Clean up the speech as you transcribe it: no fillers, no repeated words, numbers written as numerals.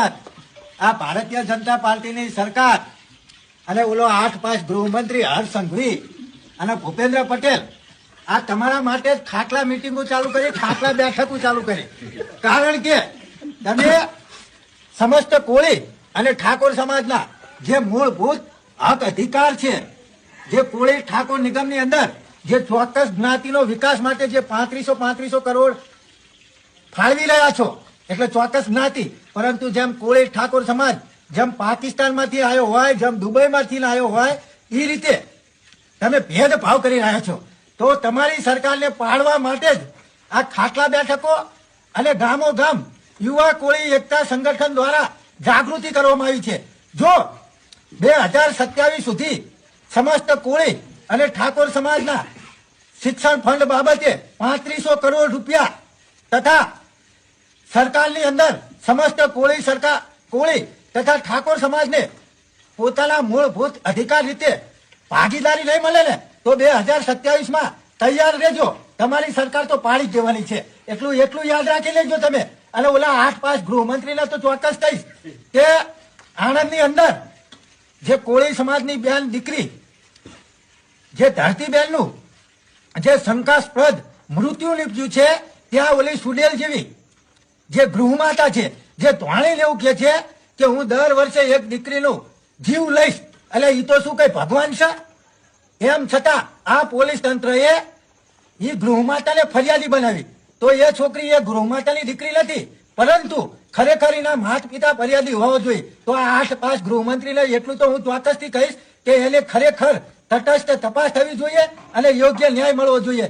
વાત, આ ભારતીય જનતા પાર્ટીની સરકાર અને ઓલો 8-5 ગૃહમંત્રી હર્ષ સંઘવી અને ભૂપેન્દ્ર પટેલ આ તમારા માટે જ ખાટલા મિટિંગો ચાલુ કરી, ખાટલા બેઠકો ચાલુ કરી. કારણ કે તમે સમસ્ત કોળી અને ઠાકોર સમાજના જે મૂળભૂત હક અધિકાર છે, જે કોળી ઠાકોર નિગમની અંદર જે ચોક્કસ જ્ઞાતિનો વિકાસ માટે જે 3500 કરોડ ફાળવી રહ્યા છો, એટલે ચોક્કસ જ્ઞાતિ, પરંતુ જેમ કોળી ઠાકોર સમાજ જેમ પાકિસ્તાનમાંથી આવ્યો હોય, જેમ દુબઈમાંથી આવ્યો હોય, એ રીતે તમે ભેદભાવ કરી રહ્યા છો. તો તમારી સરકારને પાડવા માટે જ આ ખાટલા બેઠકો અને ગામો ગામ યુવા કોળી એકતા સંગઠન દ્વારા જાગૃતિ કરવામાં આવી છે. જો 2027 સુધી સમસ્ત કોળી અને ઠાકોર સમાજના શિક્ષણ ફંડ બાબતે 3500 કરોડ રૂપિયા તથા સરકારની અંદર સમસ્ત કોળી તથા ઠાકોર સમાજને પોતાના મૂળભૂત અધિકાર રીતે ભાગીદારી નહીં મળે ને, તો 2027માં તૈયાર રહેજો. તમારી સરકાર તો પાડી જ દેવાની છે. એટલું યાદ રાખી લેજો તમે. અને ઓલા 8-5 ગૃહમંત્રીને તો ચોક્કસ કહીશ કે આણંદની અંદર જે કોળી સમાજની બેન દીકરી જે ધરતીબેનનું જે શંકાસ્પદ મૃત્યુ નીપજ્યું છે, ત્યાં ઓલી સુડેલ જેવી જે ગૃહમાતા છે, જે ધોણી લેવું કે છે કે હું દર વર્ષે એક દીકરીનું જીવ લઈશ, એટલે એ તો શું કઈ ભગવાન છે? એમ છતાં આ પોલીસ તંત્રએ એ ગૃહમાતાને ફરિયાદી બનાવી. તો એ છોકરી એ ગૃહમાતાની દીકરી નથી, પરંતુ ખરેખર એના માતા પિતા ફરિયાદી હોવો જોઈએ. તો આ 8-5 ગૃહમંત્રીને એટલું તો હું ચોક્કસથી કહીશ કે એને ખરેખર તટસ્થ તપાસ થવી જોઈએ અને યોગ્ય ન્યાય મળવો જોઈએ.